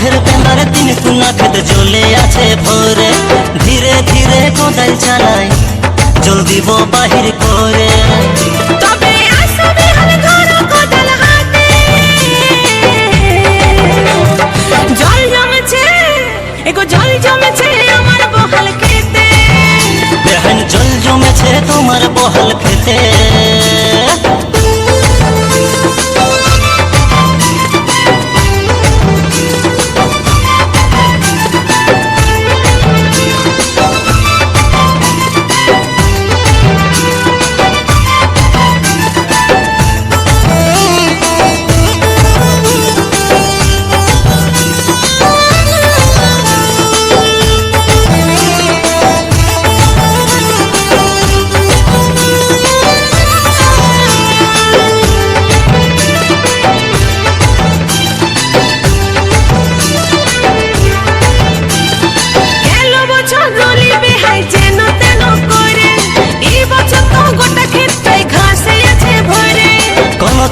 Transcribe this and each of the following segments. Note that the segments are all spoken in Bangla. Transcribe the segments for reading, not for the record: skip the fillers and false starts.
বাঘের বেলার তিন কুনা খেত জ্বলে আছে ভরে, ধীরে ধীরে কোদাল চালাই জল দিব বাহির করে। তবে আসবে হাল ধরো কোদাল হাতে, জল জমেছে এগো জল জমেছে আমার বহাল খেতে। বেহেন জল জমেছে তোমার বহাল খেতে।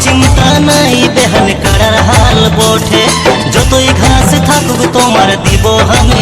চিন্তা নাই বেহান কাড়ার হাল বটে, যতই ঘাস থাকুক তোমার দিব আমি